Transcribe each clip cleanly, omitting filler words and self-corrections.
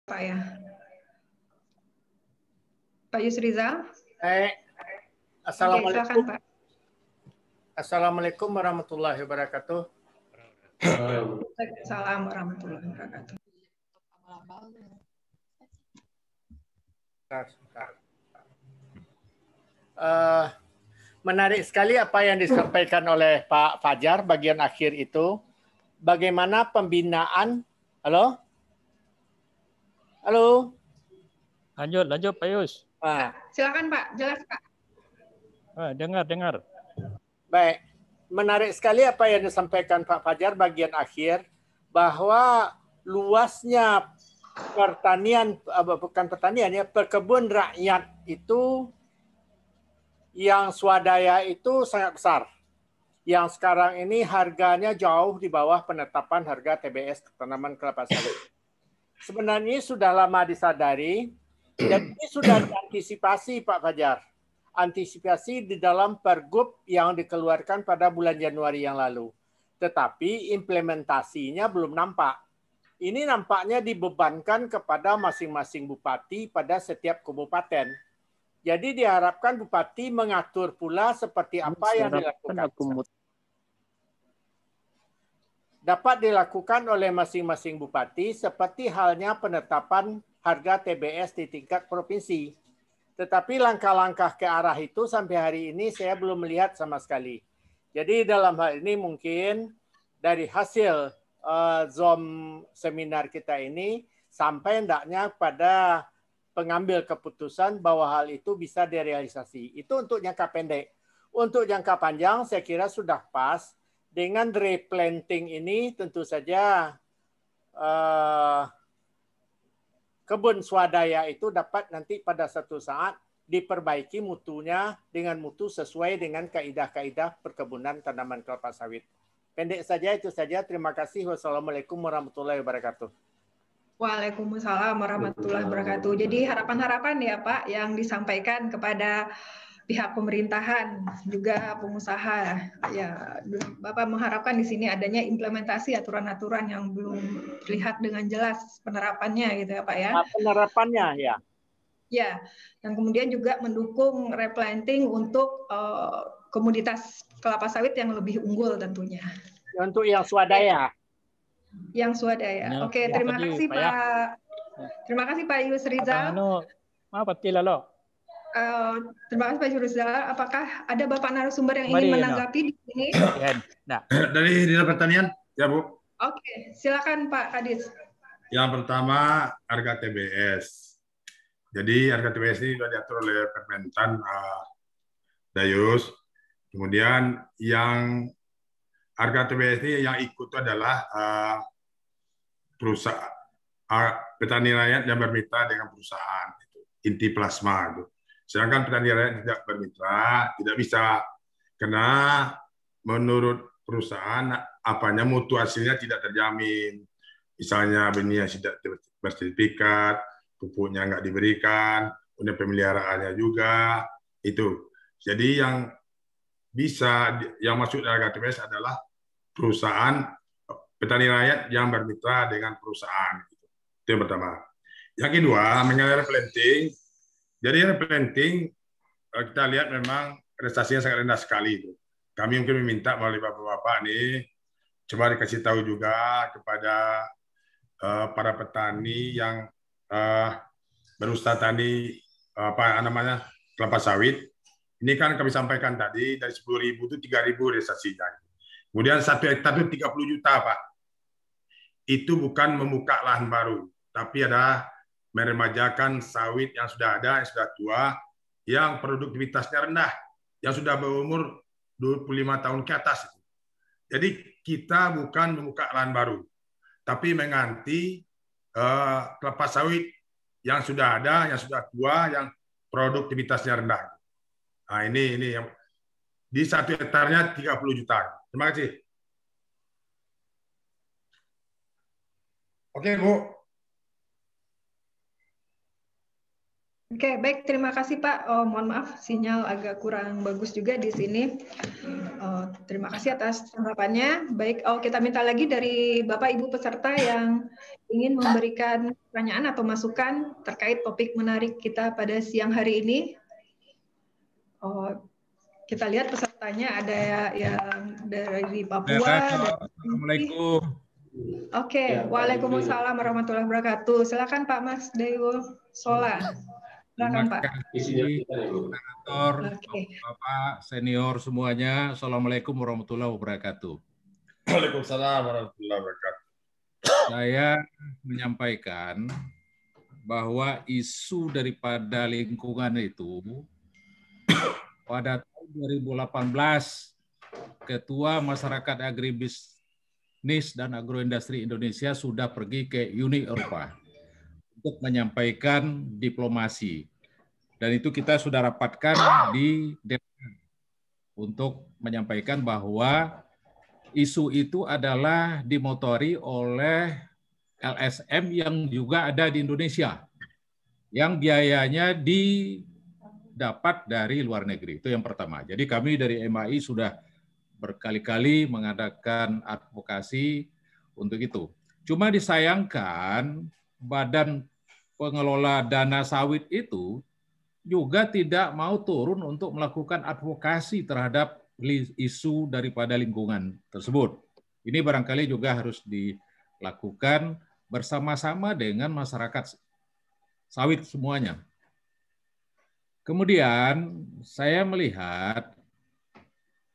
Pak ya. Pak Yusrizal. Assalamualaikum. Silakan, Pak. Assalamualaikum warahmatullahi wabarakatuh. Waalaikumsalam warahmatullahi wabarakatuh. Menarik sekali apa yang disampaikan oleh Pak Fajar bagian akhir itu. Bagaimana pembinaan. Halo? Halo? Lanjut Pak Yus. Silakan Pak, jelas Pak. Dengar. Baik. Menarik sekali apa yang disampaikan Pak Fajar bagian akhir, bahwa luasnya perkebun rakyat itu yang swadaya itu sangat besar. Yang sekarang ini harganya jauh di bawah penetapan harga TBS tanaman kelapa sawit. Sebenarnya sudah lama disadari dan ini sudah diantisipasi Pak Fajar. Antisipasi di dalam pergub yang dikeluarkan pada bulan Januari yang lalu. Tetapi implementasinya belum nampak. Ini nampaknya dibebankan kepada masing-masing bupati pada setiap kabupaten. Jadi diharapkan bupati mengatur pula seperti apa yang dilakukan. Dapat dilakukan oleh masing-masing bupati seperti halnya penetapan harga TBS di tingkat provinsi. Tetapi langkah-langkah ke arah itu sampai hari ini saya belum melihat sama sekali. Jadi dalam hal ini mungkin dari hasil Zoom seminar kita ini sampai hendaknya pada pengambil keputusan bahwa hal itu bisa direalisasi. Itu untuk jangka pendek. Untuk jangka panjang saya kira sudah pas. Dengan replanting ini tentu saja kebun swadaya itu dapat nanti pada satu saat diperbaiki mutunya dengan mutu sesuai dengan kaidah-kaidah perkebunan tanaman kelapa sawit. Pendek saja itu saja. Terima kasih. Wassalamualaikum warahmatullahi wabarakatuh. Waalaikumsalam warahmatullahi wabarakatuh. Jadi harapan-harapan ya Pak yang disampaikan kepada pihak pemerintahan juga pengusaha ya, Bapak mengharapkan di sini adanya implementasi aturan-aturan yang belum terlihat dengan jelas penerapannya gitu ya Pak ya. Penerapannya ya. Ya, dan kemudian juga mendukung replanting untuk komoditas kelapa sawit yang lebih unggul tentunya. Untuk yang swadaya. Yang swadaya. Oke, terima kasih Pak. Terima kasih Pak Yusrizal. Terima kasih Pak Yusrizal. Apakah ada Bapak narasumber yang ingin menanggapi di sini? Dari Dinas Pertanian, ya Bu. Oke, silakan Pak Kadis. Yang pertama harga TBS. Jadi harga TBS ini sudah diatur oleh Permentan Dayus. Kemudian yang harga TBS ini yang ikut adalah perusahaan petani rakyat yang bermitra dengan perusahaan inti plasma itu. Sedangkan petani rakyat tidak bermitra tidak bisa karena menurut perusahaan apanya mutu hasilnya tidak terjamin. Misalnya benih yang tidak bersertifikat, pupuknya nggak diberikan, kemudian pemeliharaannya juga itu. Jadi yang bisa yang masuk dalam harga TBS adalah perusahaan petani rakyat yang bermitra dengan perusahaan. Itu yang pertama. Yang kedua, mengenai replanting. Jadi replanting kita lihat memang prestasinya sangat rendah sekali. Kami mungkin meminta melalui bapak-bapak ini coba dikasih tahu juga kepada para petani yang berusaha tani kelapa sawit. Ini kan kami sampaikan tadi dari 10.000 itu 3.000 realisasinya. Kemudian 1 hektar itu 30 juta Pak. Itu bukan membuka lahan baru, tapi ada meremajakan sawit yang sudah ada, yang sudah tua, yang produktivitasnya rendah, yang sudah berumur 25 tahun ke atas. Jadi kita bukan membuka lahan baru, tapi mengganti kelapa sawit yang sudah ada, yang sudah tua, yang produktivitasnya rendah. Nah ini yang di 1 hektarnya 30 juta. Terima kasih. Oke Bu. Oke, baik. Terima kasih Pak. Mohon maaf, sinyal agak kurang bagus juga di sini. Terima kasih atas tanggapannya. Baik, kita minta lagi dari Bapak Ibu peserta yang ingin memberikan pertanyaan atau masukan terkait topik menarik kita pada siang hari ini. Kita lihat pesertanya ada yang dari Papua. Assalamualaikum. Oke, Waalaikumsalam warahmatullahi wabarakatuh. Silakan Pak Mas Dewo Sola. Silakan Pak. Moderator, Bapak senior semuanya, Assalamualaikum warahmatullahi wabarakatuh. Waalaikumsalam warahmatullahi wabarakatuh. Saya menyampaikan bahwa isu daripada lingkungan itu pada tahun 2018 Ketua Masyarakat Agribisnis dan Agroindustri Indonesia sudah pergi ke Uni Eropa untuk menyampaikan diplomasi. Dan itu kita sudah rapatkan di DPR untuk menyampaikan bahwa isu itu adalah dimotori oleh LSM yang juga ada di Indonesia, yang biayanya didapat dari luar negeri. Itu yang pertama. Jadi kami dari MAI sudah berkali-kali mengadakan advokasi untuk itu. Cuma disayangkan Badan Pengelola Dana Sawit itu juga tidak mau turun untuk melakukan advokasi terhadap isu daripada lingkungan tersebut. Ini barangkali juga harus dilakukan bersama-sama dengan masyarakat sawit semuanya. Kemudian saya melihat,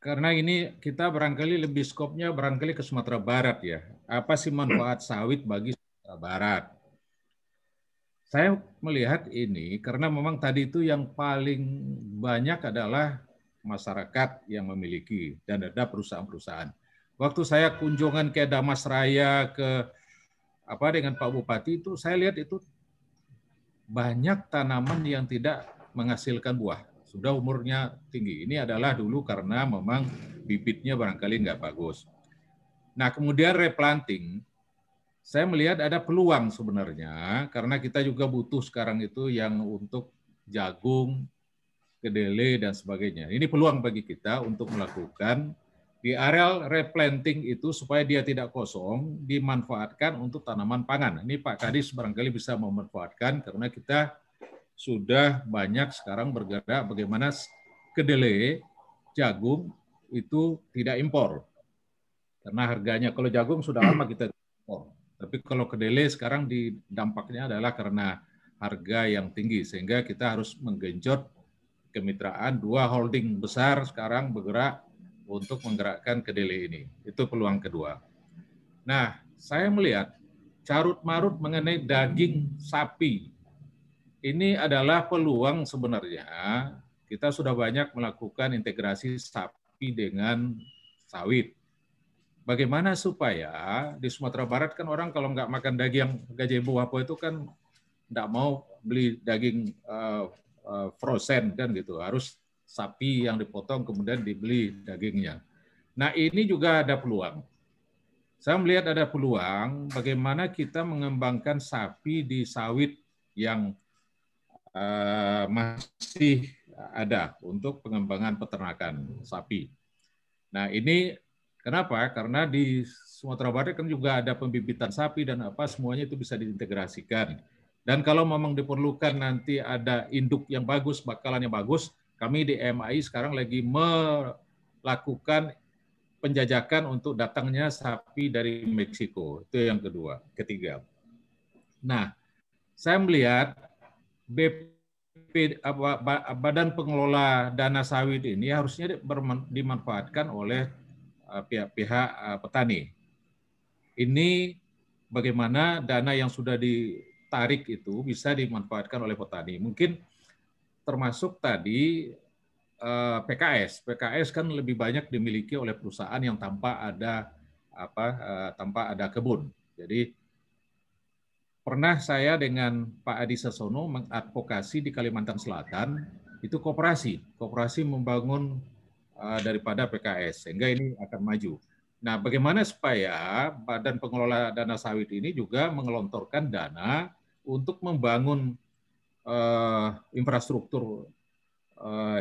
karena ini kita barangkali lebih skopnya barangkali ke Sumatera Barat ya. Apa sih manfaat sawit bagi Sumatera Barat? Saya melihat ini karena memang tadi itu yang paling banyak adalah masyarakat yang memiliki dan ada perusahaan-perusahaan. Waktu saya kunjungan ke Damasraya dengan Pak Bupati itu saya lihat itu banyak tanaman yang tidak menghasilkan buah. Sudah umurnya tinggi. Ini adalah dulu karena memang bibitnya barangkali nggak bagus. Nah, kemudian replanting, saya melihat ada peluang sebenarnya, karena kita juga butuh sekarang itu yang untuk jagung, kedelai, dan sebagainya. Ini peluang bagi kita untuk melakukan di areal replanting itu supaya dia tidak kosong, dimanfaatkan untuk tanaman pangan. Ini Pak Kadis barangkali bisa memanfaatkan, karena kita sudah banyak sekarang bergerak bagaimana kedelai, jagung itu tidak impor. Karena harganya, kalau jagung sudah lama kita impor. Tapi kalau kedelai sekarang dampaknya adalah karena harga yang tinggi, sehingga kita harus menggenjot kemitraan. 2 holding besar sekarang bergerak untuk menggerakkan kedelai ini. Itu peluang kedua. Nah, saya melihat carut-marut mengenai daging sapi. Ini adalah peluang sebenarnya. Kita sudah banyak melakukan integrasi sapi dengan sawit. Bagaimana supaya di Sumatera Barat kan orang kalau nggak makan daging gazebo apa itu kan nggak mau beli daging frozen kan gitu, harus sapi yang dipotong kemudian dibeli dagingnya. Nah ini juga ada peluang. Saya melihat ada peluang bagaimana kita mengembangkan sapi di sawit yang masih ada untuk pengembangan peternakan sapi. Nah ini kenapa? Karena di Sumatera Barat kan juga ada pembibitan sapi dan apa semuanya itu bisa diintegrasikan. Dan kalau memang diperlukan nanti ada induk yang bagus, bakalan yang bagus, kami di MAI sekarang lagi melakukan penjajakan untuk datangnya sapi dari Meksiko. Itu yang ketiga. Nah, saya melihat Badan Pengelola Dana Sawit ini harusnya dimanfaatkan oleh pihak-pihak petani. Ini bagaimana dana yang sudah ditarik itu bisa dimanfaatkan oleh petani. Mungkin termasuk tadi PKS. PKS kan lebih banyak dimiliki oleh perusahaan yang tanpa ada kebun. Jadi pernah saya dengan Pak Adi Sasono mengadvokasi di Kalimantan Selatan itu kooperasi membangun daripada PKS, sehingga ini akan maju. Nah, bagaimana supaya Badan Pengelola Dana Sawit ini juga mengelontorkan dana untuk membangun infrastruktur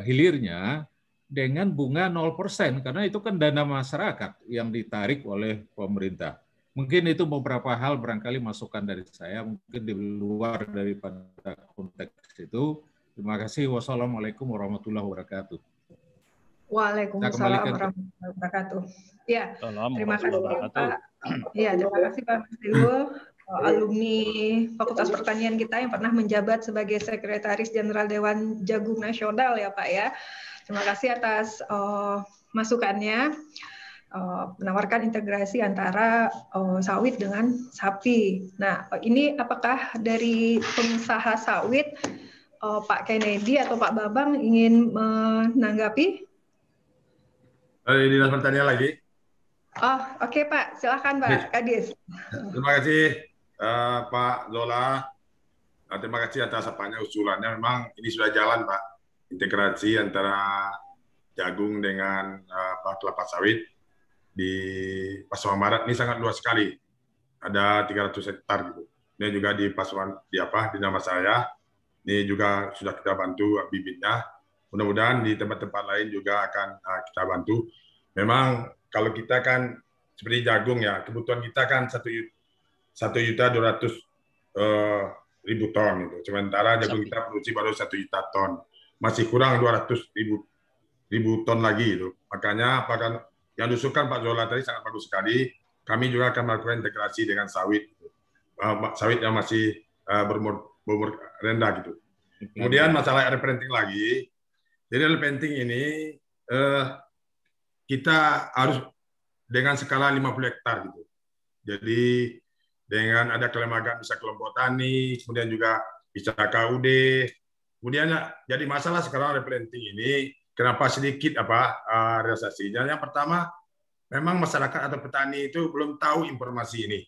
hilirnya dengan bunga 0%, karena itu kan dana masyarakat yang ditarik oleh pemerintah. Mungkin itu beberapa hal barangkali masukan dari saya, mungkin di luar daripada konteks itu. Terima kasih. Wassalamualaikum warahmatullahi wabarakatuh. Waalaikumsalam warahmatullahi wabarakatuh. Ya, terima kasih Pak. Ya, terima kasih Pak Masriul, alumni Fakultas Pertanian kita yang pernah menjabat sebagai Sekretaris Jenderal Dewan Jagung Nasional ya Pak ya. Terima kasih atas masukannya, menawarkan integrasi antara sawit dengan sapi. Nah, ini apakah dari pengusaha sawit Pak Kennedy atau Pak Bambang ingin menanggapi? Dari Dinas Pertanian lagi. Oh, oke Pak. Silakan Pak Kadis. Terima kasih Pak Zola. Terima kasih atas apanya usulannya. Memang ini sudah jalan Pak. Integrasi antara jagung dengan kelapa sawit di Pasaman Barat ini sangat luas sekali. Ada 300 hektar gitu. Ini juga di Pasaman di nama saya. Ini juga sudah kita bantu bibitnya. Mudah-mudahan di tempat-tempat lain juga akan kita bantu. Memang kalau kita kan seperti jagung ya, kebutuhan kita kan 1.200.000 ton itu. Sementara jagung kita produksi baru 1 juta ton. Masih kurang 200.000 ton lagi itu. Makanya yang diusulkan Pak Zola tadi sangat bagus sekali. Kami juga akan melakukan integrasi dengan sawit. Sawit yang masih berumur rendah gitu. Kemudian masalah replanting lagi. Jadi replanting ini kita harus dengan skala 50 hektar gitu. Jadi dengan ada kelembagaan bisa kelompok tani, kemudian juga bisa KUD. Kemudian jadi masalah sekarang replanting ini kenapa sedikit realisasinya? Yang pertama, memang masyarakat atau petani itu belum tahu informasi ini,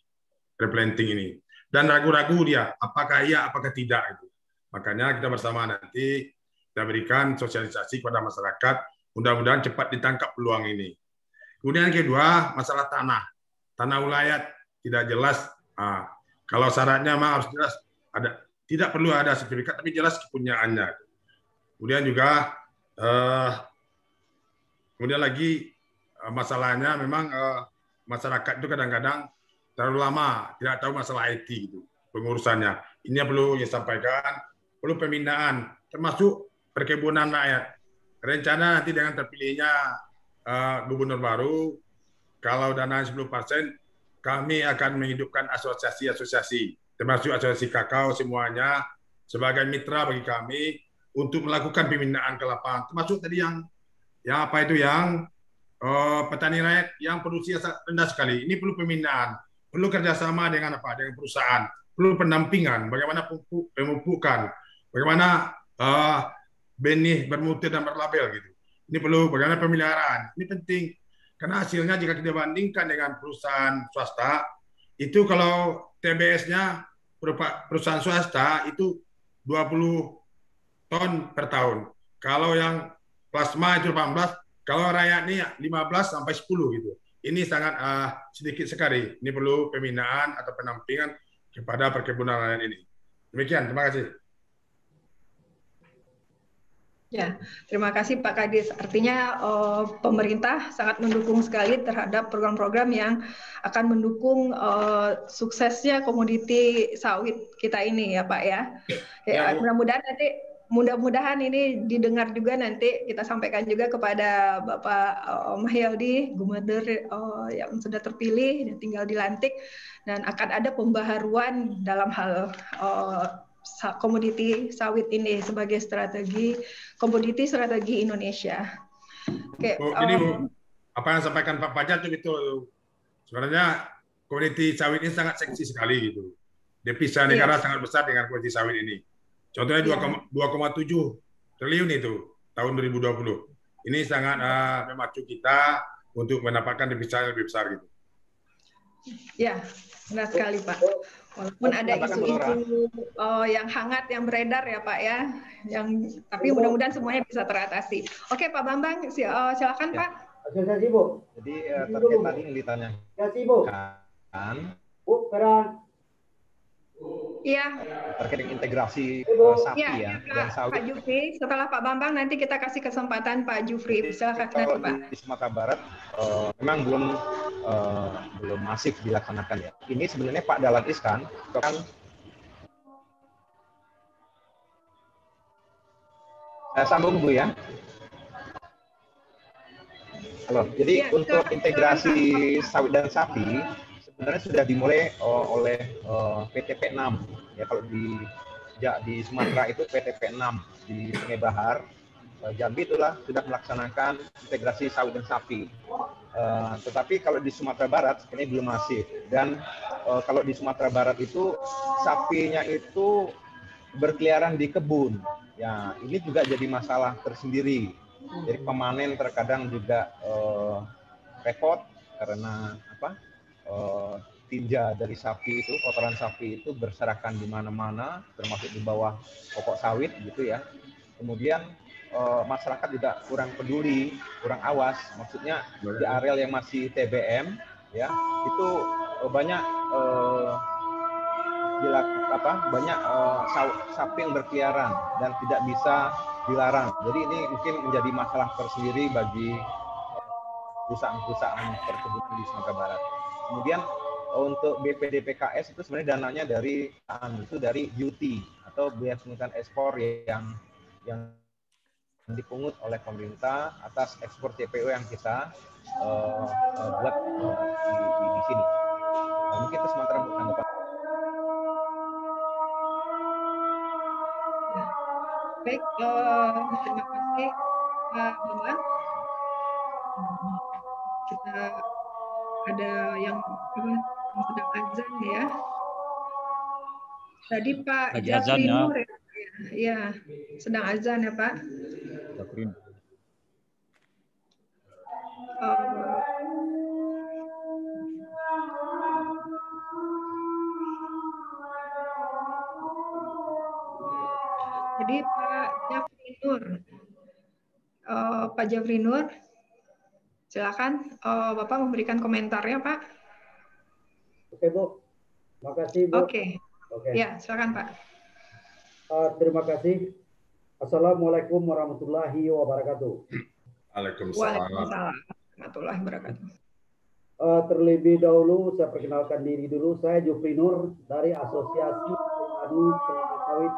replanting ini, dan ragu-ragu dia apakah iya apakah tidak itu. Makanya kita bersama nanti kita berikan sosialisasi kepada masyarakat, mudah-mudahan cepat ditangkap peluang ini. Kemudian yang kedua, masalah tanah wilayah tidak jelas. Kalau syaratnya memang harus jelas, tidak perlu ada sertifikat, tapi jelas kepunyaannya. Kemudian juga kemudian lagi masalahnya memang masyarakat itu kadang-kadang terlalu lama tidak tahu masalah IT gitu pengurusannya. Ini yang perlu disampaikan, perlu pembinaan, termasuk perkebunan rakyat. Rencana nanti dengan terpilihnya gubernur baru, kalau dana 10%, kami akan menghidupkan asosiasi-asosiasi, termasuk asosiasi kakao semuanya, sebagai mitra bagi kami untuk melakukan pembinaan ke lapangan. Termasuk tadi yang petani rakyat yang produksi rendah sekali. Ini perlu pembinaan, perlu kerjasama dengan perusahaan, perlu pendampingan, bagaimana pemupukan, bagaimana benih bermutu dan berlabel gitu. Ini perlu bagaimana pemeliharaan. Ini penting karena hasilnya jika kita bandingkan dengan perusahaan swasta itu kalau TBS-nya perusahaan swasta itu 20 ton per tahun. Kalau yang plasma itu 18, kalau rakyat ini 15 sampai 10 gitu. Ini sangat sedikit sekali. Ini perlu pembinaan atau pendampingan kepada perkebunan rakyat ini. Demikian, terima kasih. Ya, terima kasih Pak Kadis. Artinya pemerintah sangat mendukung sekali terhadap program-program yang akan mendukung suksesnya komoditi sawit kita ini ya Pak ya. Mudah-mudahan ini didengar juga nanti kita sampaikan juga kepada Bapak Mahyaldi, Gubernur yang sudah terpilih dan tinggal dilantik, dan akan ada pembaharuan dalam hal komoditi sawit ini sebagai komoditi strategi Indonesia. Oke, ini Bu, apa yang disampaikan Pak Fajar itu betul. Sebenarnya komoditi sawit ini sangat seksi sekali gitu. Devisa negara sangat besar dengan komoditi sawit ini. Contohnya 2,7 triliun itu tahun 2020. Ini sangat memacu kita untuk mendapatkan devisa yang lebih besar gitu. Ya, benar sekali Pak. Walaupun ada isu-isu yang hangat yang beredar ya Pak ya, tapi mudah-mudahan semuanya bisa teratasi. Oke Pak Bambang, silakan Pak. Asosiasi Bu. Jadi terkait tadi yang ditanyakan, Iya. Terkait dengan integrasi sapi Iya, dan Pak sawit. Jufri. Setelah Pak Bambang nanti kita kasih kesempatan Pak Jufri. Silakan Kalau nanti Pak. di Sumatera Barat memang belum masif dilaksanakan ya. Ini sebenarnya Pak Dahlan Iskan kan saya sambung Bu ya. Halo. Jadi Ya, untuk silakan, integrasi silakan, sawit dan sapi sebenarnya sudah dimulai oleh PTP 6 ya. Kalau di Sumatera itu PTP 6 di Sungai Bahar, Jambi itulah sudah melaksanakan integrasi sawit dan sapi. Tetapi kalau di Sumatera Barat ini belum masif, dan kalau di Sumatera Barat itu sapinya itu berkeliaran di kebun. Ya, ini juga jadi masalah tersendiri. Jadi pemanen terkadang juga repot karena tinja dari sapi itu, kotoran sapi itu berserakan di mana-mana, termasuk di bawah pokok sawit gitu ya. Kemudian masyarakat juga kurang peduli, kurang awas. Maksudnya di areal yang masih TBM ya, itu banyak banyak sapi yang berkeliaran dan tidak bisa dilarang. Jadi ini mungkin menjadi masalah tersendiri bagi perusahaan-perusahaan perkebunan di Sumatera Barat. Kemudian untuk BPDPKS itu sebenarnya dananya dari duty atau biaya pungutan ekspor yang dipungut oleh pemerintah atas ekspor CPO yang kita buat di sini. Nah, mungkin itu sementara tanggapan. Baik, terima kasih Pak Bambang. Kita ada yang sedang azan ya. Tadi Pak Lagi azan Jafri ya. Nur ya, sedang azan ya Pak. Jadi Pak Jafri Nur, Pak Jafri Nur, silakan Bapak memberikan komentarnya Pak. Oke Bu, makasih Bu. Oke. Ya, silakan Pak. Terima kasih. Assalamualaikum warahmatullahi wabarakatuh. Waalaikumsalam warahmatullahi wabarakatuh. Terlebih dahulu saya perkenalkan diri dulu. Saya Jufri Nur dari Asosiasi Petani Kelapa Sawit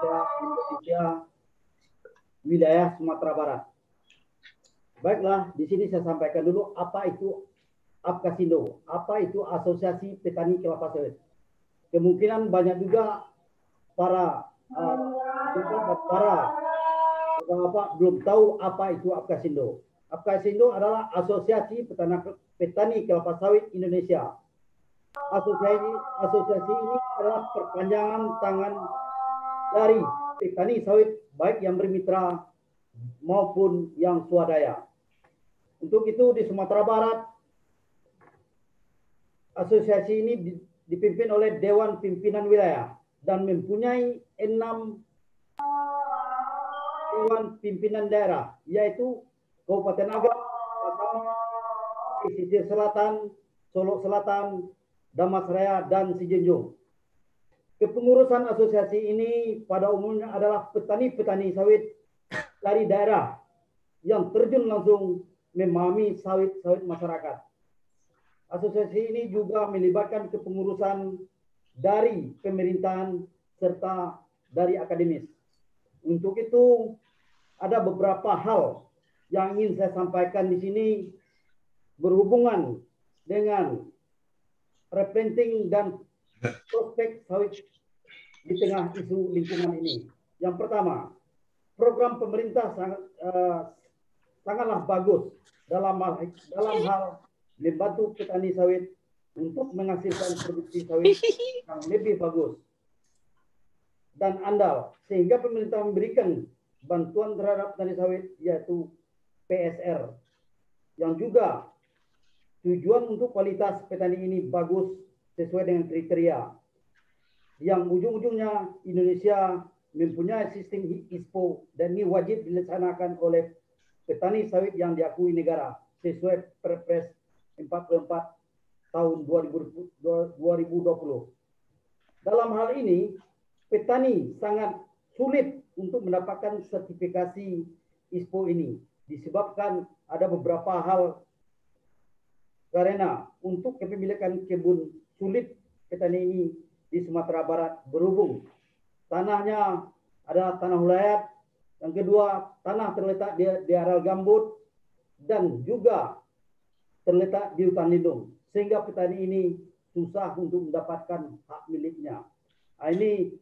Indonesia wilayah Sumatera Barat. Baiklah, di sini saya sampaikan dulu apa itu APKASindo, apa itu Asosiasi Petani Kelapa Sawit. Kemungkinan banyak juga para belum tahu apa itu APKASindo. APKASindo adalah Asosiasi Petani Kelapa Sawit Indonesia. Asosiasi ini adalah perpanjangan tangan dari petani sawit baik yang bermitra maupun yang swadaya. Untuk itu di Sumatera Barat, asosiasi ini dipimpin oleh Dewan Pimpinan Wilayah dan mempunyai 6 Dewan Pimpinan Daerah, yaitu Kabupaten Agam, Pesisir Selatan, Solo Selatan, Damasraya, dan Sijunjung. Kepengurusan asosiasi ini pada umumnya adalah petani-petani sawit dari daerah yang terjun langsung memahami sawit-sawit masyarakat. Asosiasi ini juga melibatkan kepengurusan dari pemerintahan serta dari akademis. Untuk itu ada beberapa hal yang ingin saya sampaikan di sini berhubungan dengan replanting dan prospek sawit di tengah isu lingkungan ini. Yang pertama, program pemerintah sangatlah bagus dalam hal membantu petani sawit untuk menghasilkan produksi sawit yang lebih bagus dan andal, sehingga pemerintah memberikan bantuan terhadap petani sawit yaitu PSR, yang juga tujuan untuk kualitas petani ini bagus sesuai dengan kriteria yang ujung-ujungnya Indonesia mempunyai sistem ISPO dan ini wajib dilaksanakan oleh petani sawit yang diakui negara sesuai Perpres 44 tahun 2020. Dalam hal ini, petani sangat sulit untuk mendapatkan sertifikasi ISPO ini, disebabkan ada beberapa hal. Karena untuk kepemilikan kebun sulit petani ini di Sumatera Barat berhubung tanahnya adalah tanah ulayat, yang kedua tanah terletak di areal gambut dan juga terletak di hutan lindung, sehingga petani ini susah untuk mendapatkan hak miliknya. Nah, ini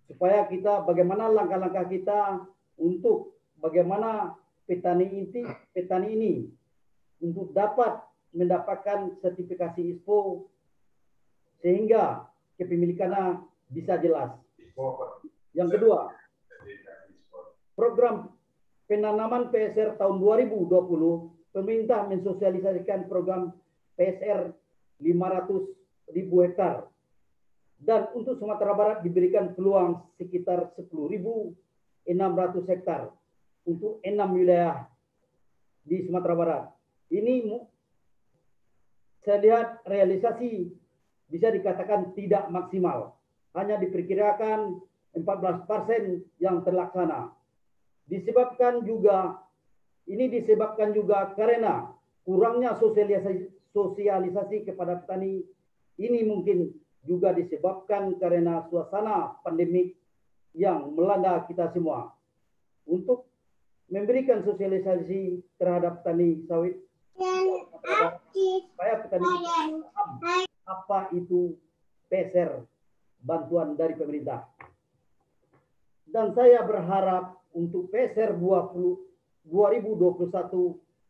supaya kita bagaimana langkah-langkah kita untuk bagaimana petani ini untuk dapat mendapatkan sertifikasi ISPO sehingga kepemilikannya bisa jelas. Yang kedua, program penanaman PSR tahun 2020, pemerintah mensosialisasikan program PSR 500.000 hektar. Dan untuk Sumatera Barat diberikan peluang sekitar 10.600 hektar untuk 6 wilayah di Sumatera Barat. Ini saya lihat realisasi bisa dikatakan tidak maksimal. Hanya diperkirakan 14% yang terlaksana. Disebabkan juga karena kurangnya sosialisasi kepada petani. Ini mungkin juga disebabkan karena suasana pandemik yang melanda kita semua. Untuk memberikan sosialisasi terhadap petani sawit, supaya petani paham apa itu PSR, bantuan dari pemerintah. Dan saya berharap untuk PSR 2021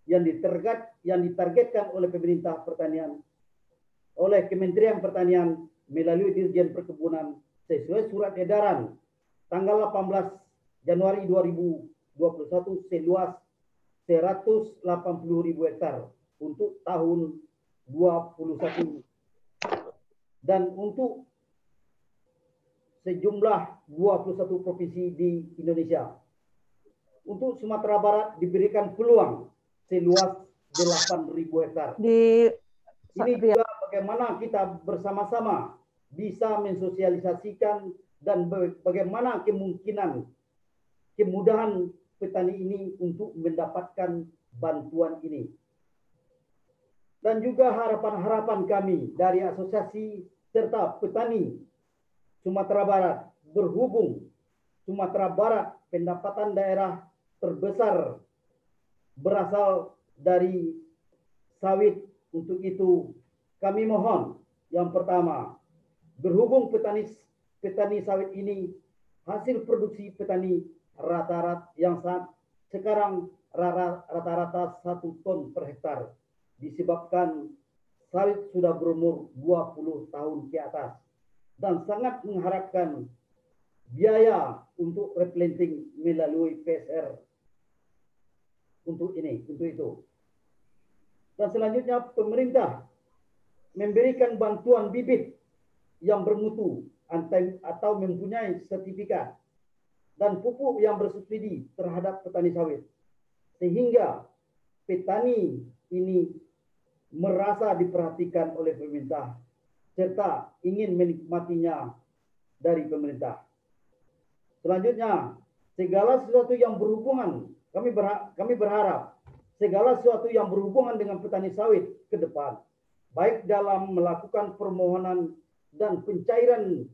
yang ditargetkan oleh pemerintah pertanian, oleh Kementerian Pertanian melalui Dirjen Perkebunan sesuai surat edaran tanggal 18 Januari 2021 seluas 180.000 hektar untuk tahun 2021 dan untuk sejumlah 21 provinsi di Indonesia. Untuk Sumatera Barat diberikan peluang seluas 8.000 hektar. Ini juga bagaimana kita bersama-sama bisa mensosialisasikan dan bagaimana kemudahan petani ini untuk mendapatkan bantuan ini. Dan juga harapan-harapan kami dari asosiasi serta petani Sumatera Barat, berhubung Sumatera Barat pendapatan daerah terbesar berasal dari sawit. Untuk itu kami mohon yang pertama, berhubung petani sawit ini hasil produksi petani rata-rata yang sekarang rata-rata 1 ton per hektar, disebabkan sawit sudah berumur 20 tahun ke atas dan sangat mengharapkan biaya untuk replanting melalui PSR untuk itu. Dan selanjutnya pemerintah memberikan bantuan bibit yang bermutu atau mempunyai sertifikat dan pupuk yang bersubsidi terhadap petani sawit, sehingga petani ini merasa diperhatikan oleh pemerintah serta ingin menikmatinya dari pemerintah. Selanjutnya, segala sesuatu yang berhubungan, kami berharap segala sesuatu yang berhubungan dengan petani sawit ke depan, baik dalam melakukan permohonan dan pencairan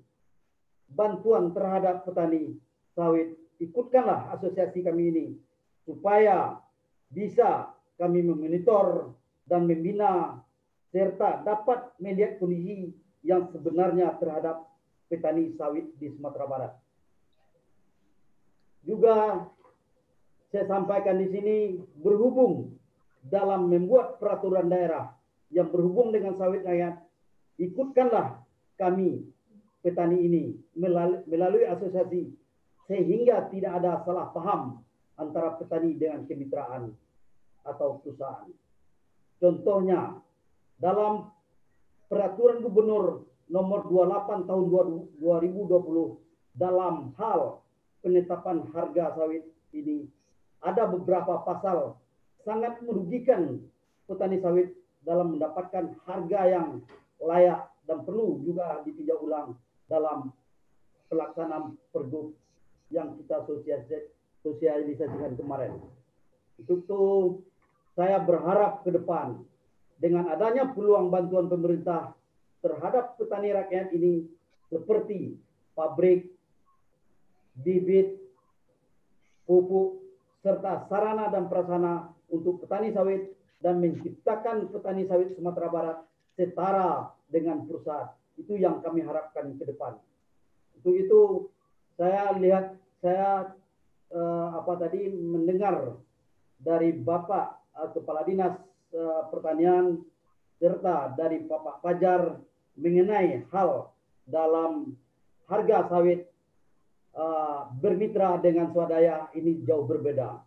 bantuan terhadap petani sawit, ikutkanlah asosiasi kami ini supaya bisa kami memonitor dan membina serta dapat melihat kondisi yang sebenarnya terhadap petani sawit di Sumatera Barat. Juga saya sampaikan di sini, berhubung dalam membuat peraturan daerah yang berhubung dengan sawit rakyat, ikutkanlah kami petani ini melalui asosiasi sehingga tidak ada salah paham antara petani dengan kemitraan atau perusahaan. Contohnya, dalam peraturan gubernur nomor 28 tahun 2020 dalam hal penetapan harga sawit ini, ada beberapa pasal sangat merugikan petani sawit dalam mendapatkan harga yang layak dan perlu juga ditinjau ulang dalam pelaksanaan pergub yang kita sosialisasikan kemarin. Itu saya berharap ke depan dengan adanya peluang bantuan pemerintah terhadap petani rakyat ini seperti pabrik, bibit, pupuk, serta sarana dan prasarana untuk petani sawit dan menciptakan petani sawit Sumatera Barat setara dengan pusat. Itu yang kami harapkan ke depan. Untuk itu saya lihat, saya mendengar dari Bapak Kepala Dinas Pertanian serta dari Bapak Fajar mengenai hal dalam harga sawit bermitra dengan swadaya ini jauh berbeda.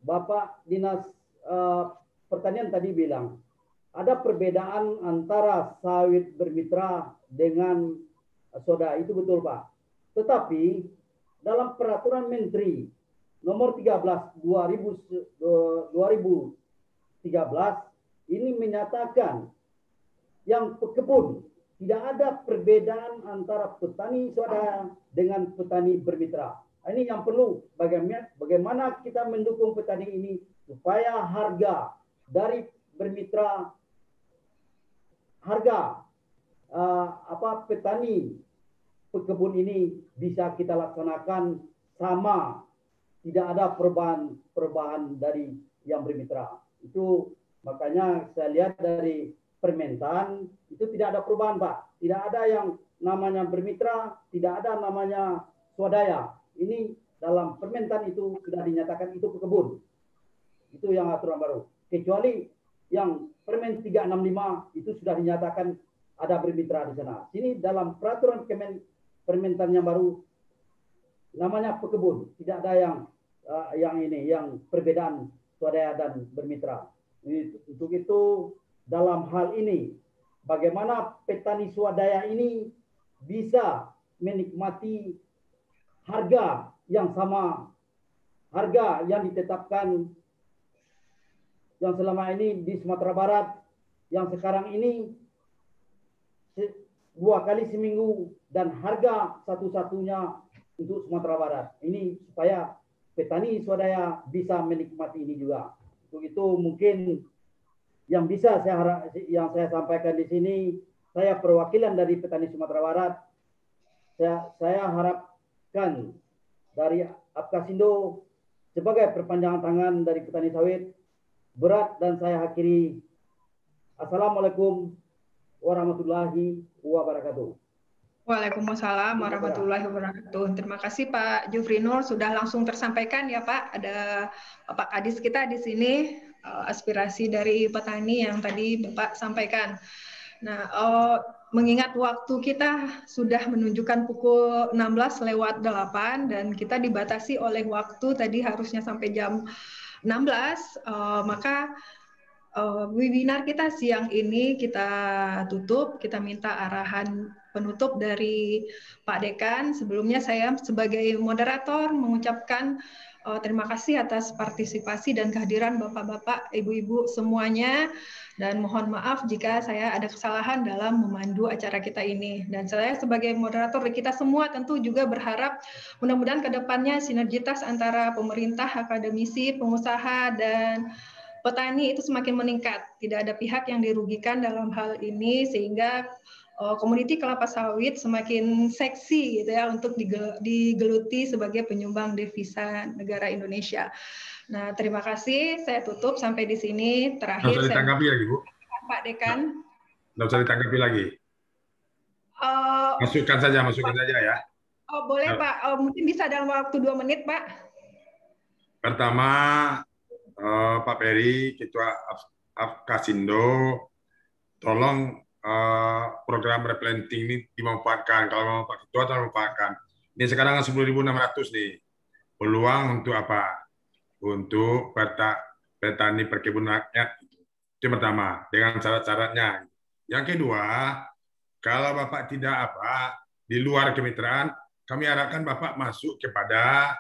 Bapak Dinas Pertanian tadi bilang ada perbedaan antara sawit bermitra dengan swadaya, itu betul Pak. Tetapi dalam peraturan Menteri nomor 13 2013 ini menyatakan yang pekebun tidak ada perbedaan antara petani swadaya dengan petani bermitra. Ini yang perlu bagaimana kita mendukung petani ini supaya harga dari bermitra, harga petani pekebun ini bisa kita laksanakan sama, tidak ada perubahan dari yang bermitra. Itu makanya saya lihat dari Permentan itu tidak ada perubahan Pak. Tidak ada yang namanya bermitra, tidak ada namanya swadaya. Ini dalam Permentan itu sudah dinyatakan itu pekebun. Itu yang aturan baru. Kecuali yang Permen 365 itu sudah dinyatakan ada bermitra di sana. Sini dalam peraturan Permentan yang baru namanya pekebun. Tidak ada yang perbedaan swadaya dan bermitra. Untuk itu dalam hal ini bagaimana petani swadaya ini bisa menikmati harga yang sama, harga yang ditetapkan yang selama ini di Sumatera Barat, yang sekarang ini 2 kali seminggu dan harga satu-satunya untuk Sumatera Barat. Ini supaya petani swadaya bisa menikmati ini juga. Untuk itu mungkin yang bisa yang saya sampaikan di sini, saya perwakilan dari petani Sumatera Barat. Saya harapkan dari Apkasindo sebagai perpanjangan tangan dari petani sawit berat, dan saya akhiri. Assalamualaikum warahmatullahi wabarakatuh. Waalaikumsalam warahmatullahi wabarakatuh. Terima kasih Pak Jufrinur, sudah langsung tersampaikan ya Pak. Ada Pak Kadis kita di sini, aspirasi dari petani yang tadi Bapak sampaikan. Nah, mengingat waktu kita sudah menunjukkan pukul 16:08 dan kita dibatasi oleh waktu tadi harusnya sampai jam 16, maka webinar kita siang ini kita tutup. Kita minta arahan penutup dari Pak Dekan. Sebelumnya saya sebagai moderator mengucapkan terima kasih atas partisipasi dan kehadiran Bapak-Bapak, Ibu-Ibu semuanya, dan mohon maaf jika saya ada kesalahan dalam memandu acara kita ini. Dan saya sebagai moderator kita semua tentu juga berharap mudah-mudahan ke depannya sinergitas antara pemerintah, akademisi, pengusaha, dan petani itu semakin meningkat. Tidak ada pihak yang dirugikan dalam hal ini, sehingga komoditi kelapa sawit semakin seksi gitu ya untuk digeluti sebagai penyumbang devisa negara Indonesia. Nah, terima kasih. Saya tutup sampai di sini. Terakhir nggak usah ditanggapi lagi, Bu. Pak Dekan. Nggak usah ditanggapi lagi. Masukkan saja ya. Oh, boleh Pak. Mungkin bisa dalam waktu 2 menit, Pak. Pertama, Pak Peri, Ketua Apkasindo, tolong program replanting ini dimanfaatkan. Kalau mau Pak Ketua, tolong manfaatkan. Ini sekarang 10.600 nih. Peluang untuk apa? Untuk petani perkebunan rakyat. Itu yang pertama, dengan syarat-syaratnya. Yang kedua, kalau Bapak tidak di luar kemitraan, kami harapkan Bapak masuk kepada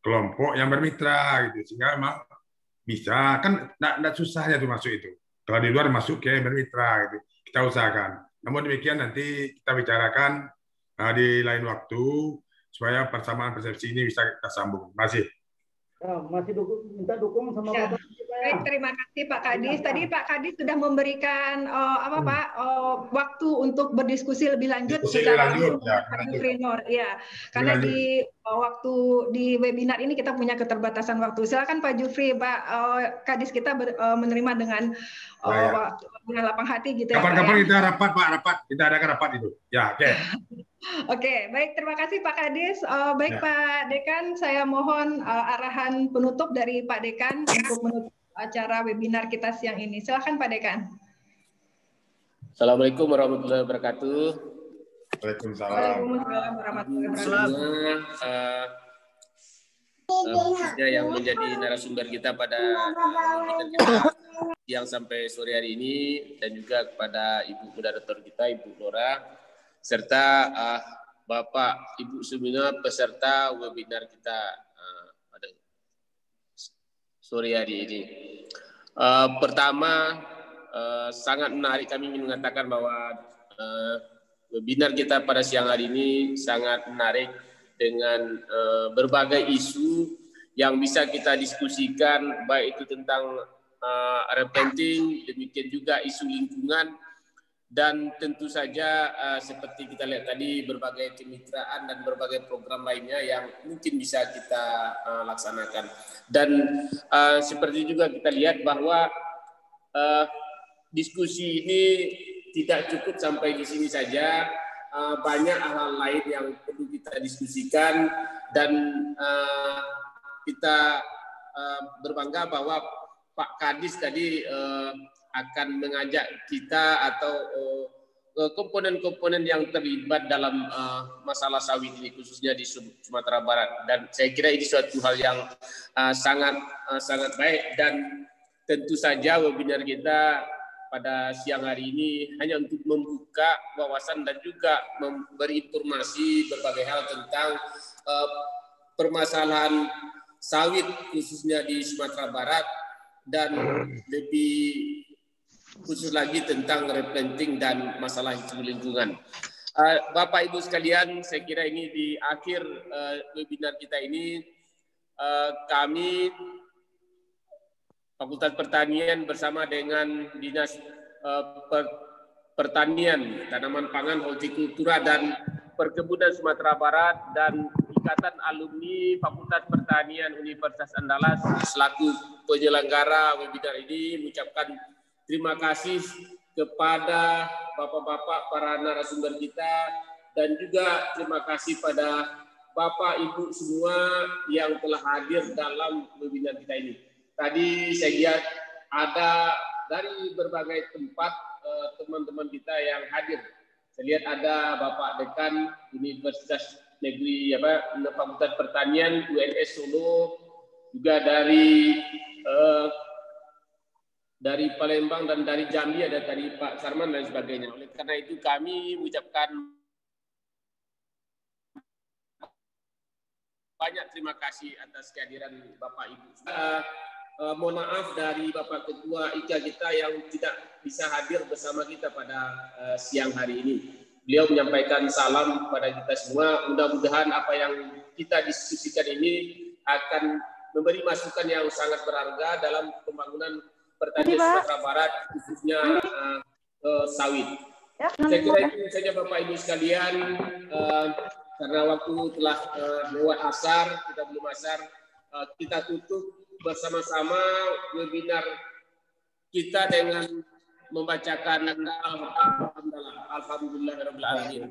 kelompok yang bermitra, gitu. Sehingga memang bisa, kan tidak susahnya tuh masuk itu. Kalau di luar masuk ke bermitra, gitu. Kita usahakan. Namun demikian nanti kita bicarakan di lain waktu supaya persamaan persepsi ini bisa kita sambung. Terima kasih. Ya, masih minta dukung sama Ya. Bapak. Baik, terima kasih Pak Kadis. Tadi Pak Kadis sudah memberikan waktu untuk berdiskusi lebih lanjut secara langsung dengan Pak Jufri Nur. Ya, karena di waktu di webinar ini kita punya keterbatasan waktu. Silakan Pak Jufri, Pak Kadis kita menerima dengan lapang hati gitu ya. Kapan-kapan kita rapat Pak, kita adakan rapat itu. Ya, oke. Oke, baik, terima kasih Pak Kadis. Baik Pak Dekan, saya mohon arahan penutup dari Pak Dekan untuk menutup acara webinar kita siang ini. Silakan Pak Dekan. Assalamualaikum warahmatullahi wabarakatuh. Waalaikumsalam. Waalaikumsalam warahmatullahi wabarakatuh. Yang menjadi narasumber kita pada siang sampai sore hari ini, dan juga kepada Ibu moderator kita, Ibu Nora, serta Bapak Ibu semua peserta webinar kita pada sore hari ini. Pertama, sangat menarik kami ingin mengatakan bahwa webinar kita pada siang hari ini sangat menarik dengan berbagai isu yang bisa kita diskusikan, baik itu tentang repenting, demikian juga isu lingkungan, dan tentu saja seperti kita lihat tadi berbagai kemitraan dan berbagai program lainnya yang mungkin bisa kita laksanakan. Dan seperti juga kita lihat bahwa diskusi ini tidak cukup sampai di sini saja, banyak hal-hal lain yang perlu kita diskusikan, dan kita berbangga bahwa Pak Kadis tadi akan mengajak kita atau komponen-komponen yang terlibat dalam masalah sawit ini, khususnya di Sumatera Barat. Dan saya kira ini suatu hal yang sangat baik, dan tentu saja webinar kita pada siang hari ini hanya untuk membuka wawasan dan juga memberi informasi berbagai hal tentang permasalahan sawit khususnya di Sumatera Barat, dan lebih khusus lagi tentang replanting dan masalah isu lingkungan. Bapak Ibu sekalian, saya kira ini di akhir webinar kita ini, kami Fakultas Pertanian bersama dengan Dinas Pertanian, Tanaman Pangan, Hortikultura dan Perkebunan Sumatera Barat, dan Ikatan Alumni Fakultas Pertanian Universitas Andalas selaku penyelenggara webinar ini mengucapkan terima kasih kepada Bapak-Bapak para narasumber kita, dan juga terima kasih pada Bapak Ibu semua yang telah hadir dalam webinar kita ini. Tadi saya lihat ada dari berbagai tempat teman-teman kita yang hadir. Saya lihat ada Bapak Dekan Universitas Negeri Fakultas Pertanian UNS Solo, juga dari Palembang dan dari Jambi ada tadi Pak Sarman dan sebagainya. Oleh karena itu kami mengucapkan banyak terima kasih atas kehadiran Bapak Ibu. Mohon maaf dari Bapak Ketua IKA kita yang tidak bisa hadir bersama kita pada siang hari ini. Beliau menyampaikan salam kepada kita semua. Mudah-mudahan apa yang kita diskusikan ini akan memberi masukan yang sangat berharga dalam pembangunan pertanian Sumatera Barat, khususnya sawit. Saya kira itu saja Bapak Ibu sekalian, karena waktu telah lewat asar, kita belum asar, kita tutup bersama-sama webinar kita dengan membacakan Alhamdulillahirrahmanirrahim.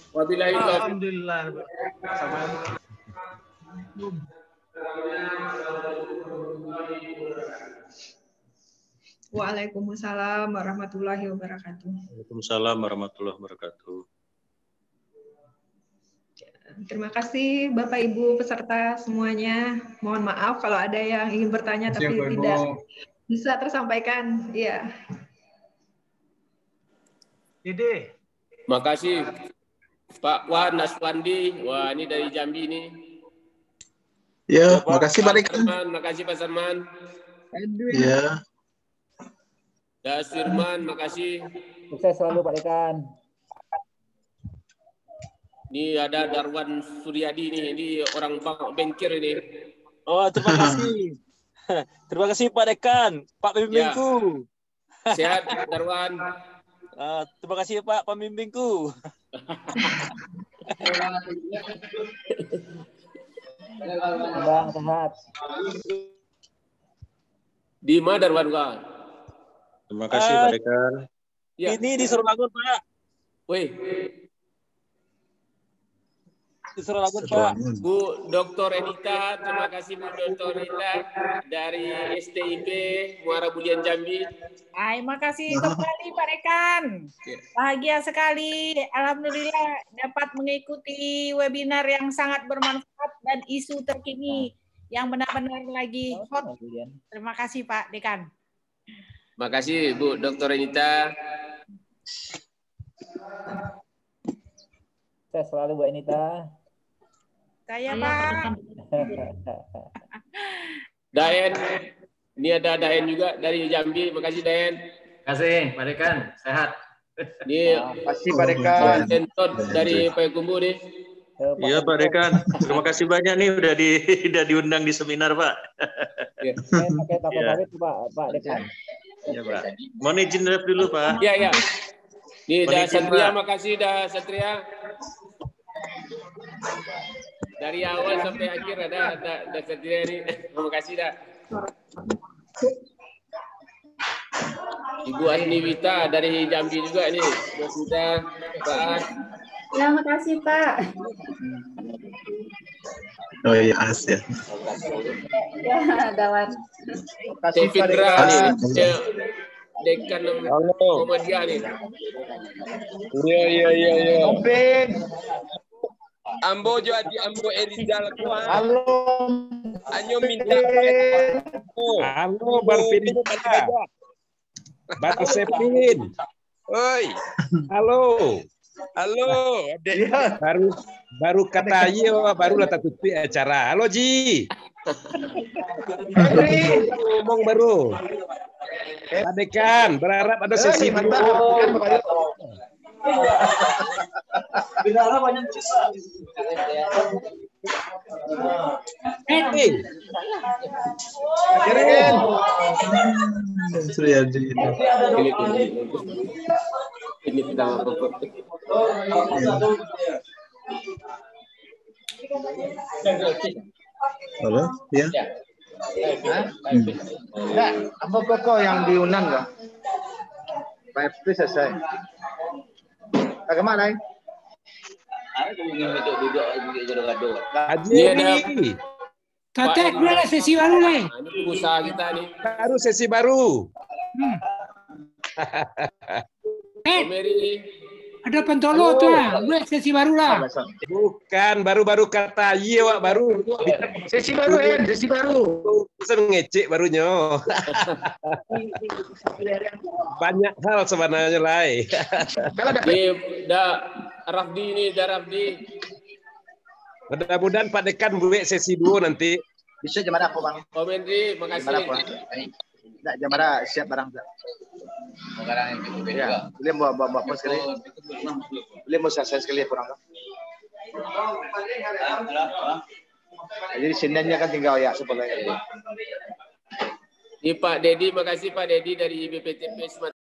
Wabillahi taufiq. Alhamdulillah. Waalaikumsalam warahmatullahi wabarakatuh. Waalaikumsalam warahmatullahi wabarakatuh. Terima kasih Bapak Ibu peserta semuanya. Mohon maaf kalau ada yang ingin bertanya tapi tidak bisa tersampaikan. Iya. Dede. Makasih Pak Wan Naswandi. Wah, ini dari Jambi ini. Ya, makasih Pak Dekan. Makasih Pak Sarman. Aduh. Ya. Das Firman, makasih. Sukses selalu Pak Dekan. Ini ada Darwan Suryadi nih, ini orang Bengkir ini. Oh, terima kasih. Terima kasih Pak Dekan, Pak pembimbingku. Sehat Darwan. Terima kasih Pak pembimbingku. Bang, sehat. Di mana Darwan Kak? Terima kasih Pak Dekan. Ya. Ini di Suralangun Pak. Woi. Di Suralangun Pak. Bu Dr. Enita, terima kasih Bu Dr. Enita dari STIP Muara Bulian Jambi. Terima kasih kembali Pak Dekan. Bahagia sekali. Alhamdulillah dapat mengikuti webinar yang sangat bermanfaat dan isu terkini yang benar-benar lagi hot. Terima kasih Pak Dekan. Makasih Bu Dr. Enita. Saya selalu Bu Enita. Saya Pak. Daen, ini ada Daen juga dari Jambi. Makasih Daen. Terima kasih Pak Dekan, sehat. Ini kasih Pak Dekan. Entot dari Payakumbuh nih. Iya Pak Dekan, terima kasih banyak nih udah diundang di seminar Pak. Saya pakai takut sawit Pak Dekan. Iya Pak. Mohon izin ref dulu Pak. Iya. Ini dah Satria, makasih dah Satria. Dari awal sampai akhir ada Satria ini. Terima kasih dah. Ibu Asniwita dari Jambi juga nih. Sudah Pak. Ya, makasih Pak. Oh iya, Asia. Ya, Dawan. Fitra nih. Dekan Muhammadiyah nih. Iya. Open. Ambo jadi Ambo Erizal kuat. Halo. Anyo minta. Halo Bang Pidin. Bang Sepin. Oi. Halo. Ya. Baru kata iya, baru lah tutup acara. Halo Ji. Ngomong baru. Pak Dekan, berharap ada sesi baru. Berharap banyak bisa. Suryadi. Ini kita Halo, ya. Enggak, apa pokok yang diundang enggak? Pak FP selesai. Bagaimana? Tatek dulu sesi baru nih. Usaha kita nih. Baru sesi baru. Ada pentolo tuh lah, buat sesi baru lah. Bukan, baru-baru kata iya Wak, baru. Sesi baru sesi baru. Bisa ngecek barunya. Banyak hal sebenarnya lain. Ini Rafdi nih, Rafdi. Mudah-mudahan Pak Dekan buat sesi 2 nanti. Bisa jam berapa Bang? Om Henry, makasih. Enggak, jam berapa siap barang enggak? Barang yang ya, boleh bawa pos sekali. Boleh mau saya sekali kurang. Jadi Seninnya kan tinggal ya sebelumnya. Ini Pak Dedi, makasih Pak Dedi dari BPTP Sumatera.